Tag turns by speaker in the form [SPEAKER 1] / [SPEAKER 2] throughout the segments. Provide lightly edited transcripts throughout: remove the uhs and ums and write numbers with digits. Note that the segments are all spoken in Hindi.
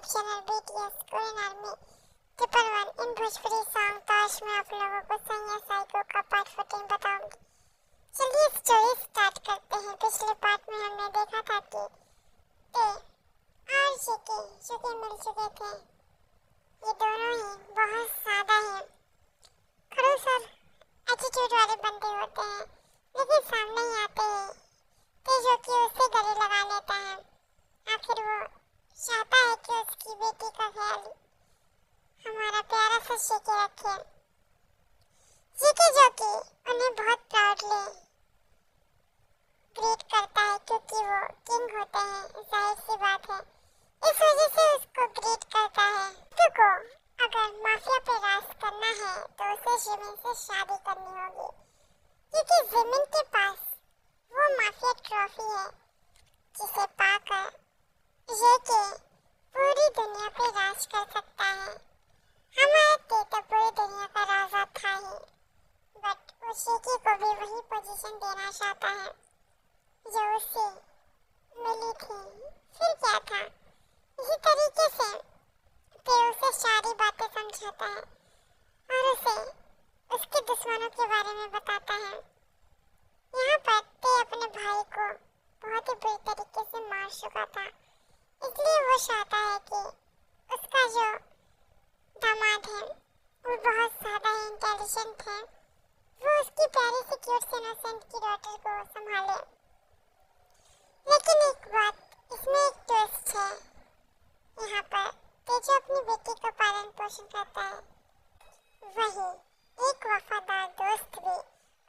[SPEAKER 1] YouTube channel BTS Korean army 111 इन भोजपुरी सॉन्ग। तो आज मैं आप लोगों को संया साइको का पार्ट 14 बताऊंगी। चलिए स्टोरी स्टार्ट करते हैं। पिछले पार्ट में हमने देखा था कि ए और जेके जो कि मिल चुके थे, ये दोनों ही बहुत ज्यादा ही खड़ूस और एटीट्यूड वाले बंदे होते हैं, लेकिन सामने ही आते हैं ते जो कि उससे गले लगा लेता है। आखिर वो चाहता है कि उसकी बेटी का ख्याल हमारा प्यारा सा जेके रखे। जेके जो कि उन्हें बहुत प्राउडली ग्रीट करता है क्योंकि वो किंग होते हैं, जाहिर सी बात है, इस वजह से उसको ग्रीट करता है। को अगर माफिया पे राज करना है तो उसे जिमिन से शादी करनी होगी, क्योंकि जिमिन के पास वो माफिया ट्रॉफी है जिसे पाकर जेके पूरी दुनिया पे राज कर सकता है। हमारा ते तो पूरी दुनिया का राजा था ही, बट वो जेके को भी वही पोजीशन देना चाहता है जो उसे मिली थी। फिर क्या था, इसी तरीके से फिर उसे सारी बातें समझाता है और उसे उसके दुश्मनों के बारे में बताता है। यहाँ पर ते अपने भाई को बहुत ही बुरी तरीके से मार चुका था, इसलिए वो चाहता है कि उसका जो दामाद है वो बहुत ज्यादा ही इंटेलिजेंट है, वो उसकी प्यारी सी क्यूट इनोसेंट की डॉटर को संभाले। लेकिन एक बात, इसमें एक ट्विस्ट है। यहाँ पर ते जो अपनी बेटी का पालन पोषण करता है, वही एक वफादार दोस्त भी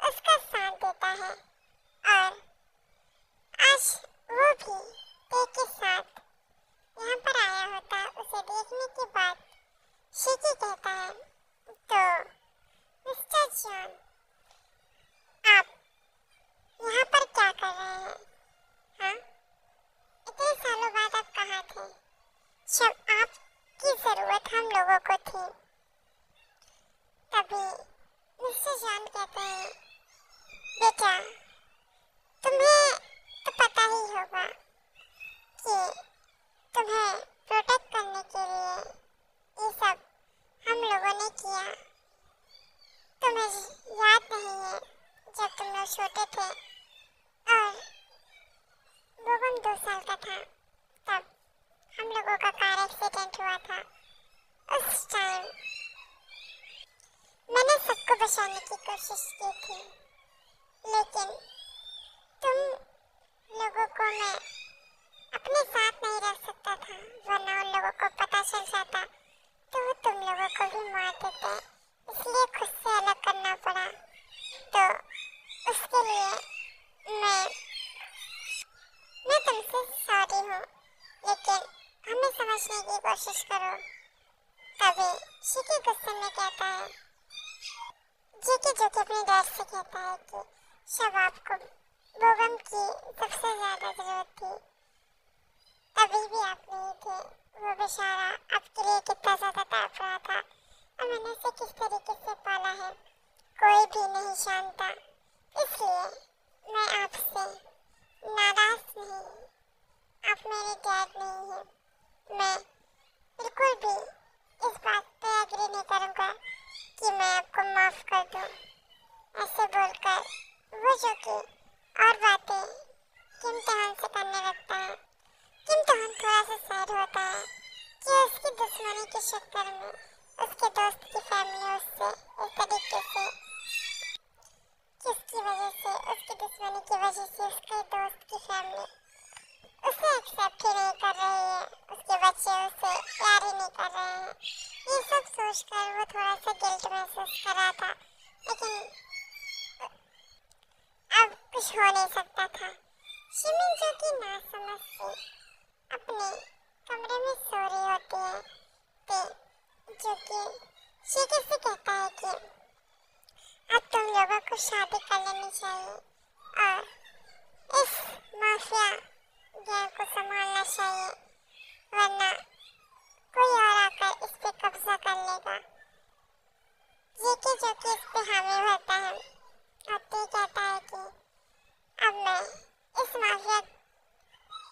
[SPEAKER 1] उसका साथ देता है। और आज वो भी ते के साथ यहाँ पर आया होता। उसे देखने के बाद जेके कहता है, तो मिस्टर जॉन, आप यहाँ पर क्या कर रहे हैं? हाँ, इतने सालों बाद आप कहाँ थे जब आपकी जरूरत हम लोगों को थी? तभी मिस्टर जॉन कहते हैं, बेटा तुम्हें तो पता ही होगा कि तुम्हें प्रोटेक्ट करने के लिए ये सब हम लोगों ने किया। तुम्हें याद नहीं है जब तुम लोग छोटे थे और बोबम 2 साल का था, तब हम लोगों का कार एक्सीडेंट हुआ था। उस टाइम मैंने सबको बचाने की कोशिश की थी, लेकिन तुम लोगों को मैं अपने साथ नहीं रख सकता था, वरना उन लोगों को पता चल जाता तो वो तुम लोगों को भी मार देते, इसलिए खुद से अलग करना पड़ा। तो उसके लिए मैं तुमसे सॉरी हूँ, लेकिन हमें समझने की कोशिश करो। तभी जेके गुस्से में कहता है, जेके जो कि अपने डैड से कहता है कि शबाब को बोबम की सबसे ज्यादा जरूरत थी, तभी भी आप नहीं थे। वो बेचारा आपके लिए कितना ज्यादा तड़प रहा था और मैंने उसे किस तरीके से पाला है कोई भी नहीं जानता, इसलिए मैं आपसे नाराज नहीं। आप मेरे डैड नहीं हैं। मैं बिल्कुल भी इस बात पे एग्री नहीं करूँगा कि मैं आपको माफ कर दूँ। ऐसे बोलकर वो जो कि और बातें इम्तिहान से करने लगता है। इम्तिहान थोड़ा सा सैड होता है कि उसकी दुश्मनी के चक्कर में उसके दोस्त की फैमिली उससे इस तरीके से, जिसकी वजह से उसकी दुश्मनी की वजह से उसके दोस्त की फैमिली उसे एक्सेप्ट ही नहीं कर रही है, उसके बच्चे उसे प्यार ही नहीं कर रहे हैं। ये सब सोचकर वो थोड़ा सा गिल्ट महसूस कर रहा था, लेकिन अब कुछ हो नहीं सकता था। जिमिन जो कि नासमझ से अपने कमरे में सो रही होती है, ते जो कि जेके से कहता है कि अब तुम लोगों को शादी कर लेनी चाहिए और इस माफिया गैंग को संभालना चाहिए, वरना कोई और आकर इस पे कब्जा कर लेगा। जेके जो कि इस पे हामी भरता है और ते कहता है कि अब मैं इस माफिया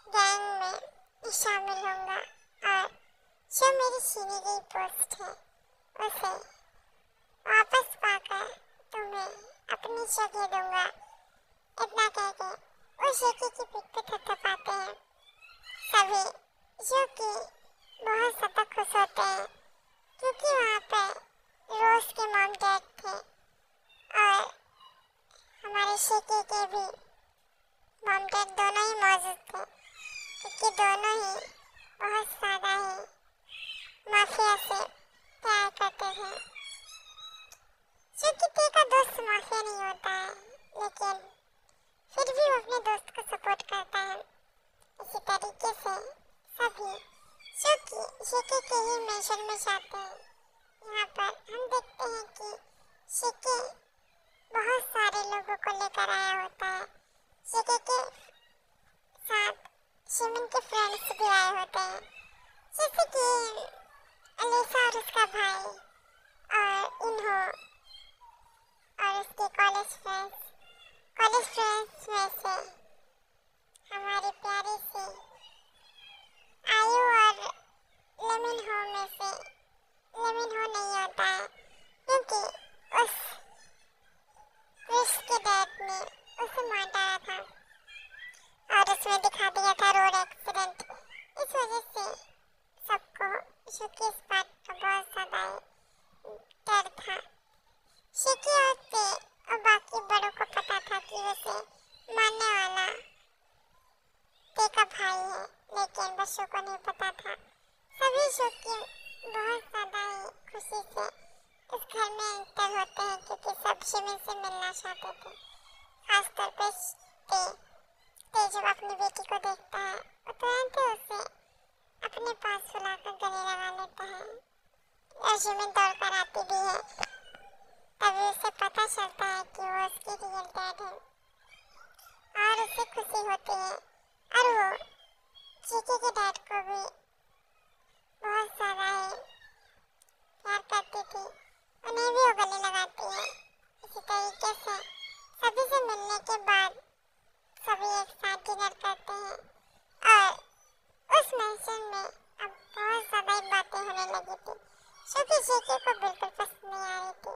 [SPEAKER 1] गैंग में शामिल होऊंगा और छीनी गई पोस्ट है उसे वापस पाकर तुम्हें अपनी जगह दूंगा। इतना कहकर उस शेखी की पीठ पे थपथपाते हैं सभी, जो कि बहुत ज्यादा खुश होते हैं क्योंकि वहाँ पे रोज के मॉम डैड थे और हमारे शेखी के भी मॉम डैड दोनों ही मौजूद थे क्योंकि दोनों ही बहुत ज्यादा ही माफिया से प्यार करते थे। शेखी का दोस्त माफिया नहीं होता है लेकिन फिर भी वो अपने दोस्त को सपोर्ट करता है। इसी तरीके से सभी जो कि शेखी के ही मेंशन में जाते हैं। यहाँ पर हम देखते हैं कि शेखी बहुत सारे लोगों को लेकर आया होता है। शेखी के साथ शिमिन के फ्रेंड्स भी आए होते हैं जैसे कि अलीसा और उसका भाई और इन्हो और उसके कॉलेज फ्रेंड्स में से हमारी प्यारी सी आयु और लेमिनहो में से लेमिनहो नहीं होता है क्योंकि उस क्रिश के डैड ने उसे मार डाला था और उसमें दिखा दिया था रोड एक्सीडेंट। इस वजह से सबको शेखी इस बात का बहुत ज्यादा डर था। शेखी और बाकी बड़ों को पता था कि उसे मारने वाला ते का भाई है लेकिन बच्चों को नहीं पता था। सभी शेखी बहुत ज्यादा ही खुशी से इस घर में एंटर होते हैं क्योंकि सब शिमिन से मिलना चाहते थे। खासतौर पे ते जब अपनी बेटी को देखता है वो तुरंत उसे अपने पास सुलाकर गले लगा लेता है और शिमिन दौड़कर आती भी है। तभी उसे पता चलता है कि वो उसकी रियल डैड है और उसे खुशी होती है और वो चीकी के डैड को भी बहुत ज्यादा ही प्यार करती थी, उन्हें भी वो गले लगाती है। इसी तरीके से सभी से मिलने के बाद सभी एक साथ डिनर करते हैं और उस मेंशन में अब बहुत ज्यादा ही बातें होने लगी थी जो कि चीकी को बिल्कुल पसंद नहीं आ रही थी।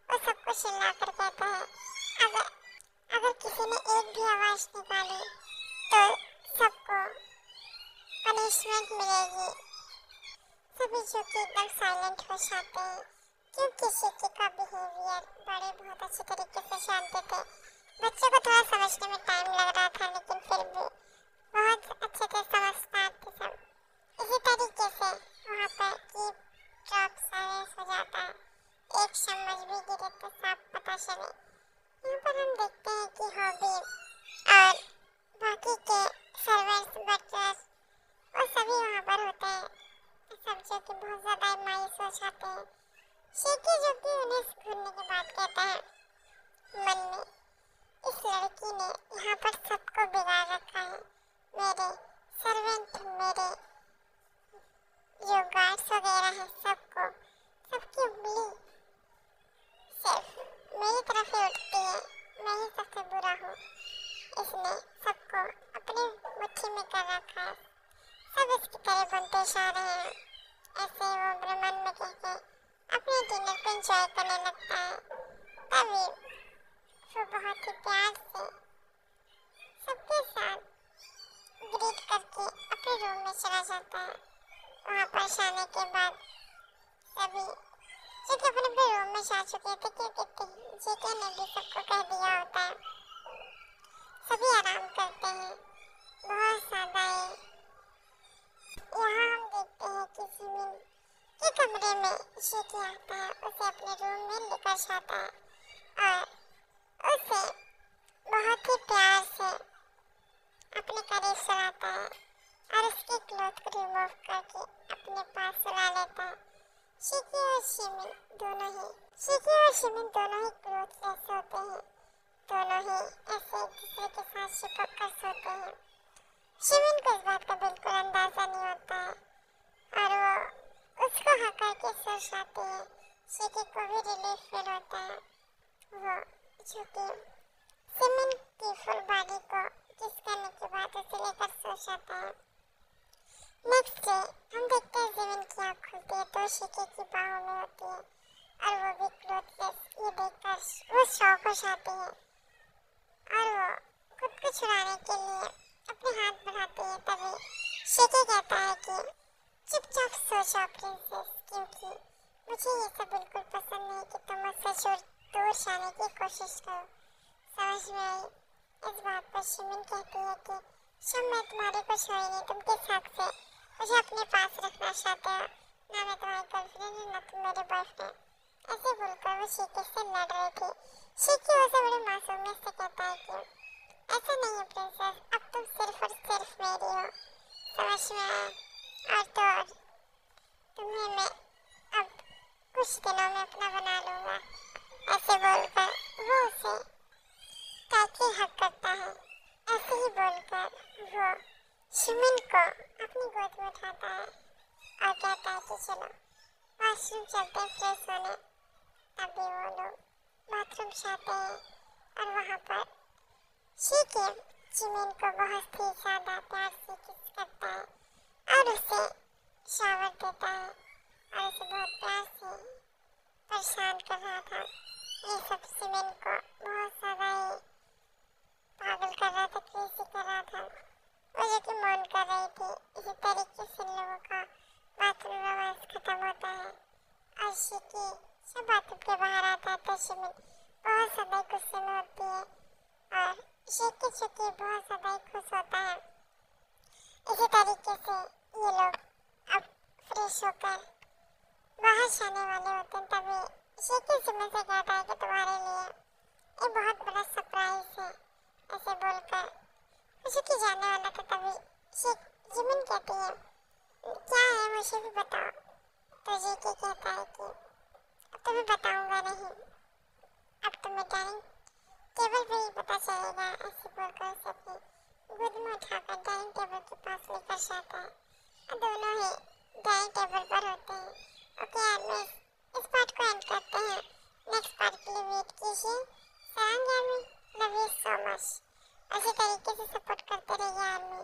[SPEAKER 1] वो सबको चिल्लाकर कहता है अगर किसी ने एक भी आवाज निकाली तो सबको पनिशमेंट मिलेगी। सभी जो कि एकदम साइलेंट हो जाते हैं क्योंकि शेखी का बिहेवियर बड़े बहुत अच्छे तरीके से जानते थे। बच्चे को थोड़ा समझने में टाइम लग रहा था लेकिन फिर भी बहुत अच्छे से समझदार थे सब। इसी तरीके से वहाँ पर कीप ड्रॉप साइलेंस हो जाता है। एक चम्मच भी गिरे तो साफ पता चले। यहाँ पर हम देखते हैं कि हॉबी और बाकी के सर्वेंट्स बटलर्स वो सभी वहाँ पर होते हैं सब जो कि बहुत ज़्यादा मायूस हो जाते हैं। शेखी जो कि उन्हें घूरने के बाद कहता है मन में इस लड़की ने यहाँ पर सबको बिगाड़ रखा है। मेरे सर्वेंट मेरे जो गार्ड्स वगैरह हैं सबकी उंगली सिर्फ मेरी तरफ ही उठती है। मैं ही सबसे बुरा हूँ। इसने सबको अपनी मुट्ठी में कर रखा है। सब इसकी तरह बनते जा रहे हैं। ऐसे वो अपने मन में कहकर अपने डिनर को एंजॉय करने लगता है। तभी वो बहुत ही प्यार से सबके साथ ग्रीट करके अपने रूम में चला जाता है। वहाँ पर जाने के बाद सभी जो कि अपने रूम में जा चुके थे क्योंकि जेके ने भी सबको कह दिया होता है। सभी आराम करते हैं बहुत ज्यादा ही। यहाँ हम देखते हैं कि शिमिन के कमरे में जेके आता है, उसे अपने रूम में लेकर जाता है और उसे बहुत ही प्यार से अपने करीब सुलाता है और उसके क्लॉथ को रिमूव करके अपने पास सुला लेता है। शेखी और शिमिन दोनों ही क्लोथलेस होते हैं। दोनों ही ऐसे एक दूसरे के साथ चिपक कर सोते हैं। शिमिन को इस बात का बिल्कुल अंदाजा नहीं होता है और वो उसको हकार के सो जाती है। शेखी को भी रिलीफ फील होता है। वो जो कि शिमिन की फुल बॉडी को किस करने के बाद उसे लेकर सो जाता है। नेक्स्ट डे हम देखते हैं शिमिन की आँख खुलती है तो शीके की बाहों में होती है और वो भी क्लोथलेस। ये देखकर वो शौक हो जाती है और वो खुद को छुड़ाने के लिए अपने हाथ बढ़ाती है। तभी शीके कहता है कि चुपचाप सो जाओ प्रिंसेस, क्योंकि मुझे ये सब बिल्कुल पसंद नहीं कि तुम मुझसे दूर जाने की कोशिश करो। समझ में आई? इस बात पर शिमिन कहती है कि शब मैं तुम्हारे को छोड़ी नहीं, तुम किस हक से मुझे अपने पास रखना चाहते हो? ना मैं तुम्हारी गर्लफ्रेंड हूँ, ना तुम मेरे बॉयफ्रेंड। ऐसे बोलकर वो शीके से लड़ रही थी। शीके उसे बड़ी मासूमियत से कहता है कि ऐसा नहीं है प्रिंसेस, अब तुम सिर्फ और सिर्फ मेरी हो। समझ में आया? और तो और तुम्हें मैं अब कुछ दिनों में अपना बना लूंगा। ऐसे बोलकर वो उसे काफी हक करता है। ऐसे ही बोलकर वो शिमिन को अपनी गोद में उठाता है और कहता है कि चलो वॉशरूम चलते हैं फ्रेश होने। तभी वो लोग बाथरूम जाते हैं और वहाँ पर शीके शिमिन को बहुत ही ज्यादा प्यार से किस करता है और उसे शावर देता है और उसे बहुत प्यार से परेशान कर रहा था। ये सब शिमिन को बहुत ज्यादा ही पागल कर रहा था, क्रेजी कर रहा था। वो जो कि मौन कर रही थी। इसी तरीके से लोगों का बाथरूम रोमांस खत्म होता है और शीके जब बाथरूम के बाहर आता है तो शिमिन बहुत ज्यादा गुस्से में होती है और शीके चुकी बहुत ज्यादा खुश होता है। इसी तरीके से ये लोग अब फ्रेश होकर बाहर जाने वाले होते हैं। तभी शीके शिमिन से कहता है कि तुम्हारे लिए ये बहुत बड़ा सरप्राइज है। ऐसे बोलकर मुझे की जाने वाला था। तभी जिमिन कहती है क्या है मुझे भी बताओ। तो जेके कहता है कि अब तुम्हें बताऊंगा नहीं, अब तुम्हें डाइनिंग टेबल पे ही पता चलेगा। ऐसे बोलकर उसे अपनी गोद में उठाकर डाइनिंग टेबल के पास लेकर जाता है और दोनों ही डाइनिंग टेबल पर होते हैं। ओके यार, इस पार्ट को एंड करते हैं। नेक्स्ट पार्ट के लिए वेट कीजिए। सरांग army, love you so much. ऐसे तरीके से सपोर्ट करते रहिए आर्मी।